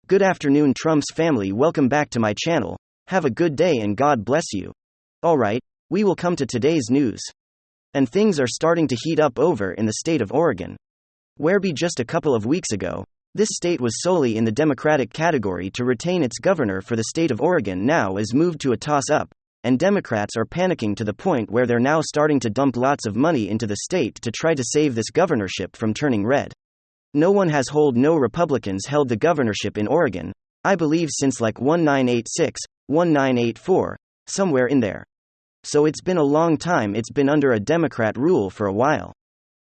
Good afternoon, Trump's family. Welcome back to my channel. Have a good day and God bless you. Alright, we will come to today's news. And things are starting to heat up over in the state of Oregon. Whereby just a couple of weeks ago, this state was solely in the Democratic category to retain its governor for the state of Oregon now is moved to a toss-up, and Democrats are panicking to the point where they're now starting to dump lots of money into the state to try to save this governorship from turning red. No Republicans held the governorship in Oregon, I believe since like 1986, 1984, somewhere in there. So it's been a long time it's been under a Democrat rule for a while.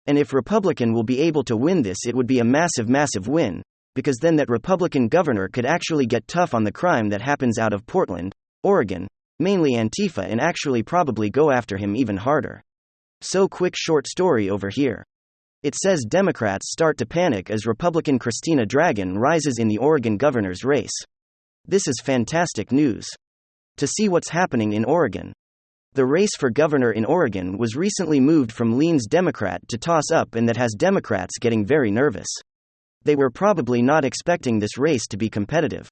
And if Republican will be able to win this, it would be a massive win, because then that Republican governor could actually get tough on the crime that happens out of Portland, Oregon, mainly Antifa, and actually probably go after him even harder. So quick short story over here. It says Democrats start to panic as Republican Christina Dragon rises in the Oregon governor's race. This is fantastic news. To see what's happening in Oregon. The race for governor in Oregon was recently moved from leans Democrat to toss-up, and that has Democrats getting very nervous. They were probably not expecting this race to be competitive.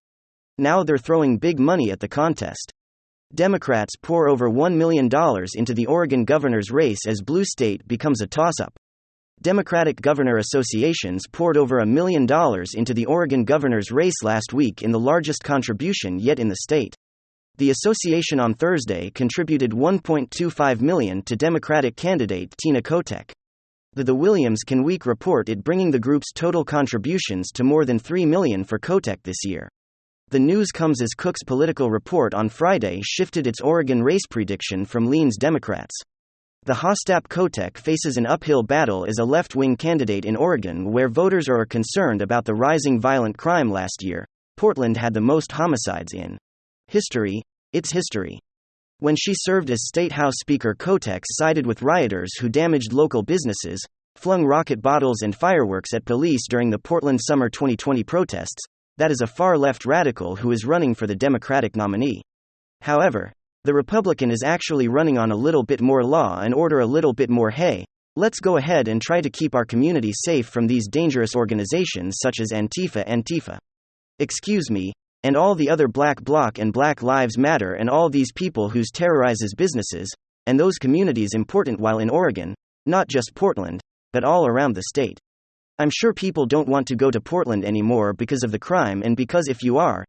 Now they're throwing big money at the contest. Democrats pour over $1 million into the Oregon governor's race as blue state becomes a toss-up. Democratic governor associations poured over $1 million into the Oregon governor's race last week in the largest contribution yet in the state. The association on Thursday contributed $1.25 million to Democratic candidate Tina Kotek. The Williams-Can Week report it bringing the group's total contributions to more than $3 million for Kotek this year. The news comes as Cook's Political Report on Friday shifted its Oregon race prediction from leans Democrats. The Hostap Kotek faces an uphill battle as a left-wing candidate in Oregon, where voters are concerned about the rising violent crime. Last year, Portland had the most homicides in history. Its history. When she served as State House Speaker, Kotek sided with rioters who damaged local businesses, flung rocket bottles and fireworks at police during the Portland summer 2020 protests. That is a far-left radical who is running for the Democratic nominee. However, the Republican is actually running on a little bit more law and order, a little bit more hey, let's go ahead and try to keep our community safe from these dangerous organizations such as Antifa. Excuse me, and all the other Black Bloc and Black Lives Matter and all these people whose terrorizes businesses, and those communities important while in Oregon, not just Portland, but all around the state. I'm sure people don't want to go to Portland anymore because of the crime, and because if you are,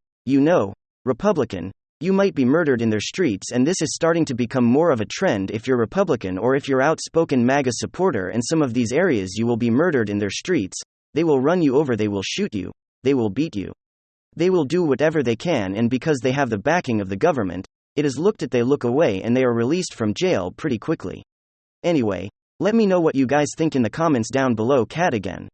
Republican, you might be murdered in their streets, and this is starting to become more of a trend. If you're Republican or if you're outspoken MAGA supporter and some of these areas, you will be murdered in their streets. They will run you over, they will shoot you, they will beat you. They will do whatever they can, and because they have the backing of the government, it is looked at, they look away and they are released from jail pretty quickly. Anyway, let me know what you guys think in the comments down below. Cat again.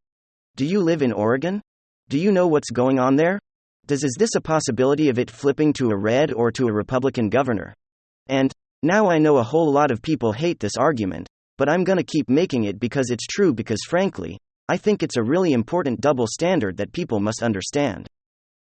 Do you live in Oregon? Do you know what's going on there? Is this a possibility of it flipping to a red or to a Republican governor? And now I know a whole lot of people hate this argument, but I'm gonna keep making it because it's true, because frankly, I think it's a really important double standard that people must understand.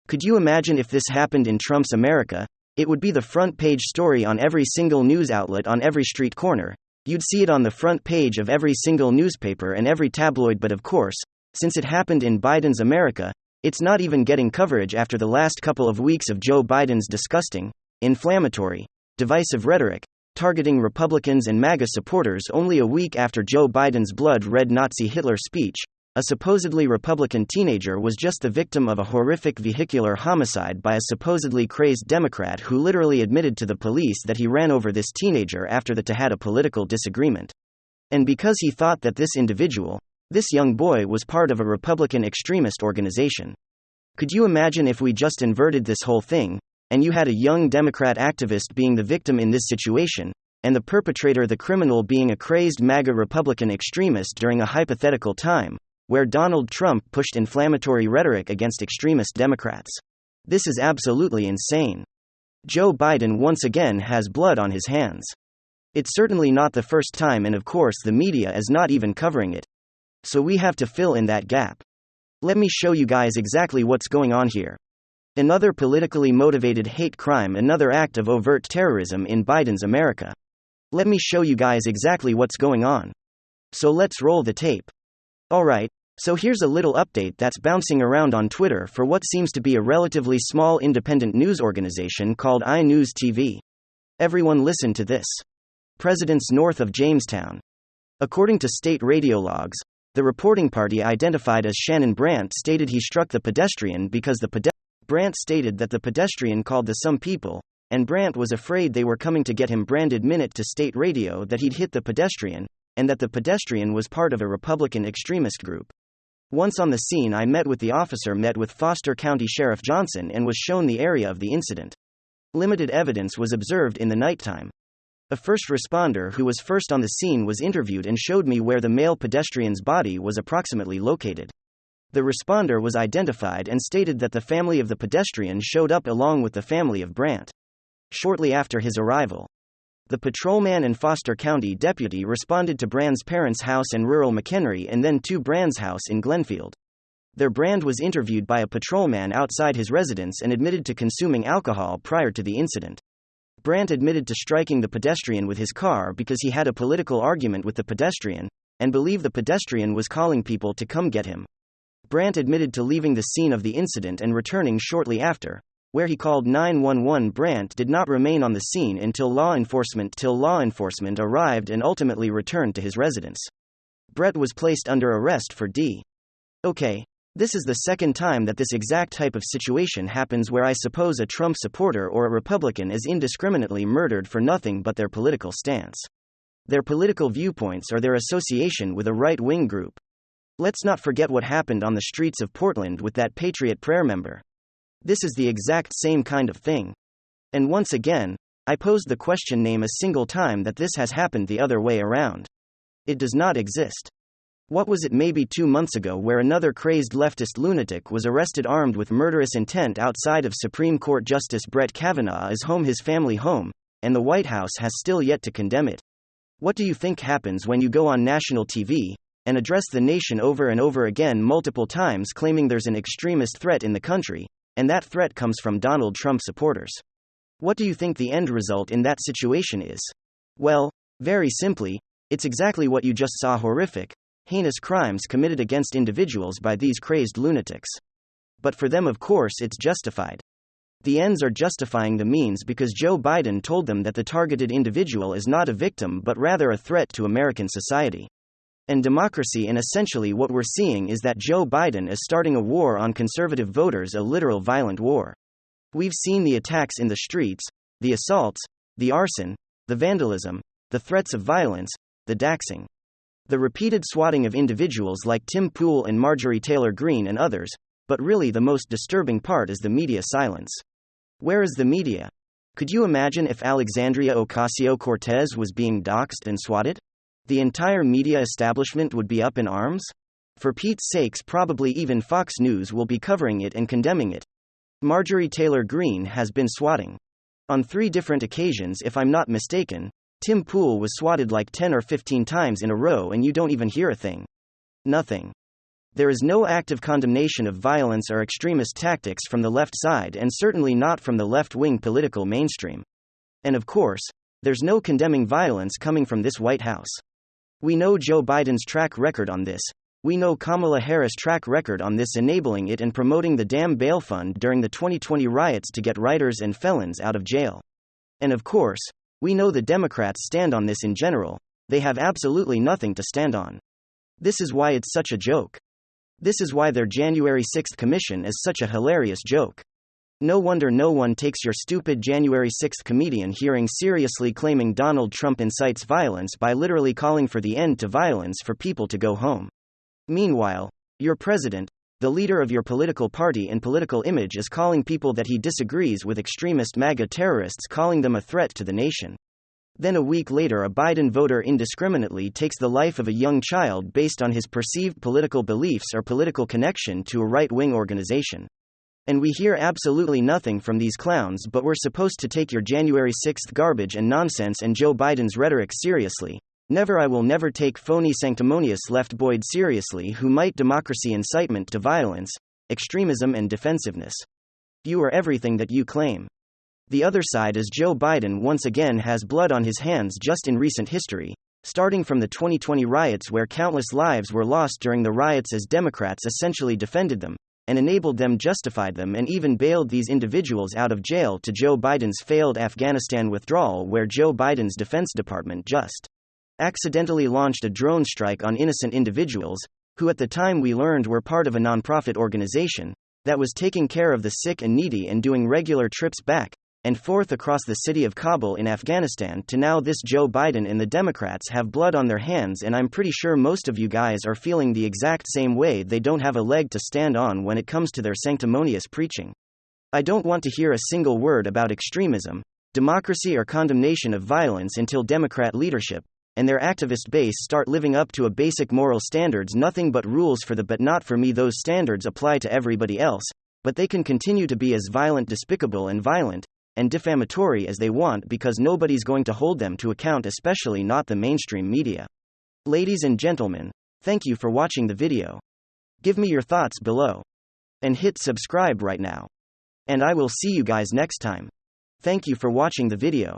Could you imagine if this happened in Trump's America? It would be the front page story on every single news outlet on every street corner. You'd see it on the front page of every single newspaper and every tabloid, but of course, since it happened in Biden's America, it's not even getting coverage after the last couple of weeks of Joe Biden's disgusting, inflammatory, divisive rhetoric, targeting Republicans and MAGA supporters. Only a week after Joe Biden's blood-red Nazi Hitler speech, a supposedly Republican teenager was just the victim of a horrific vehicular homicide by a supposedly crazed Democrat who literally admitted to the police that he ran over this teenager after they had a political disagreement. And because he thought that this individual, this young boy, was part of a Republican extremist organization. Could you imagine if we just inverted this whole thing, and you had a young Democrat activist being the victim in this situation, and the perpetrator, the criminal, being a crazed MAGA Republican extremist during a hypothetical time where Donald Trump pushed inflammatory rhetoric against extremist Democrats? This is absolutely insane. Joe Biden once again has blood on his hands. It's certainly not the first time, and of course the media is not even covering it. So we have to fill in that gap. Let me show you guys exactly what's going on here. Another politically motivated hate crime, another act of overt terrorism in Biden's America. Let me show you guys exactly what's going on. So let's roll the tape. Alright, So here's a little update that's bouncing around on Twitter for what seems to be a relatively small independent news organization called iNews TV. Everyone listen to this. Presidents north of Jamestown. According to state radio logs, the reporting party identified as Shannon Brandt stated he struck the pedestrian because Brandt stated that the pedestrian called the some people, and Brandt was afraid they were coming to get him. Branded minute to state radio that he'd hit the pedestrian, and that the pedestrian was part of a Republican extremist group. Once on the scene, I met with the officer, met with Foster County Sheriff Johnson, and was shown the area of the incident. Limited evidence was observed in the nighttime. A first responder who was first on the scene was interviewed and showed me where the male pedestrian's body was approximately located. The responder was identified and stated that the family of the pedestrian showed up along with the family of Brandt. Shortly after his arrival, the patrolman and Foster County deputy responded to Brandt's parents' house in rural McHenry and then to Brandt's house in Glenfield. Their Brandt was interviewed by a patrolman outside his residence and admitted to consuming alcohol prior to the incident. Brandt admitted to striking the pedestrian with his car because he had a political argument with the pedestrian, and believed the pedestrian was calling people to come get him. Brandt admitted to leaving the scene of the incident and returning shortly after, where he called 911. Brandt did not remain on the scene until law enforcement arrived and ultimately returned to his residence. Brandt was placed under arrest for D. Okay, this is the second time that this exact type of situation happens where I suppose a Trump supporter or a Republican is indiscriminately murdered for nothing but their political stance, their political viewpoints, or their association with a right-wing group. Let's not forget what happened on the streets of Portland with that Patriot Prayer member. This is the exact same kind of thing. And once again, I posed the question, name a single time that this has happened the other way around. It does not exist. What was it, maybe 2 months ago, where another crazed leftist lunatic was arrested armed with murderous intent outside of Supreme Court Justice Brett Kavanaugh's home, his family home, and the White House has still yet to condemn it. What do you think happens when you go on national TV and address the nation over and over again multiple times claiming there's an extremist threat in the country, and that threat comes from Donald Trump supporters? What do you think the end result in that situation is? Well, very simply, it's exactly what you just saw: horrific, heinous crimes committed against individuals by these crazed lunatics. But for them, of course, it's justified. The ends are justifying the means because Joe Biden told them that the targeted individual is not a victim but rather a threat to American society and democracy. And essentially what we're seeing is that Joe Biden is starting a war on conservative voters, a literal violent war. We've seen the attacks in the streets, the assaults, the arson, the vandalism, the threats of violence, the doxing, the repeated swatting of individuals like Tim Pool and Marjorie Taylor Greene and others. But really the most disturbing part is the media silence. Where is the media? Could you imagine if Alexandria Ocasio-Cortez was being doxed and swatted? The entire media establishment would be up in arms? For Pete's sakes, probably even Fox News will be covering it and condemning it. Marjorie Taylor Greene has been swatting. On 3 different occasions, if I'm not mistaken. Tim Pool was swatted like 10 or 15 times in a row, and you don't even hear a thing. Nothing. There is no active condemnation of violence or extremist tactics from the left side, and certainly not from the left-wing political mainstream. And of course, there's no condemning violence coming from this White House. We know Joe Biden's track record on this. We know Kamala Harris' track record on this, enabling it and promoting the damn bail fund during the 2020 riots to get writers and felons out of jail. And of course, we know the Democrats stand on this in general. They have absolutely nothing to stand on. This is why it's such a joke. This is why their January 6th commission is such a hilarious joke. No wonder no one takes your stupid January 6th comedian hearing seriously, claiming Donald Trump incites violence by literally calling for the end to violence for people to go home. Meanwhile, your president, the leader of your political party and political image, is calling people that he disagrees with extremist MAGA terrorists, calling them a threat to the nation. Then a week later, a Biden voter indiscriminately takes the life of a young child based on his perceived political beliefs or political connection to a right-wing organization. And we hear absolutely nothing from these clowns, but we're supposed to take your January 6th garbage and nonsense and Joe Biden's rhetoric seriously. Never. I will never take phony sanctimonious left-boyd seriously who might democracy, incitement to violence, extremism and defensiveness. You are everything that you claim. The other side is Joe Biden once again has blood on his hands. Just in recent history, starting from the 2020 riots where countless lives were lost during the riots as Democrats essentially defended them, and enabled them, justified them, and even bailed these individuals out of jail, to Joe Biden's failed Afghanistan withdrawal, where Joe Biden's Defense Department just accidentally launched a drone strike on innocent individuals, who at the time we learned were part of a nonprofit organization that was taking care of the sick and needy and doing regular trips back and forth across the city of Kabul in Afghanistan, to now this Joe Biden and the Democrats have blood on their hands, and I'm pretty sure most of you guys are feeling the exact same way. They don't have a leg to stand on when it comes to their sanctimonious preaching. I don't want to hear a single word about extremism, democracy, or condemnation of violence until Democrat leadership and their activist base start living up to a basic moral standards. Nothing but rules for the but not for me. Those standards apply to everybody else, but they can continue to be as violent, despicable, and defamatory as they want, because nobody's going to hold them to account, especially not the mainstream media. Ladies and gentlemen, thank you for watching the video. Give me your thoughts below. And hit subscribe right now. And I will see you guys next time. Thank you for watching the video.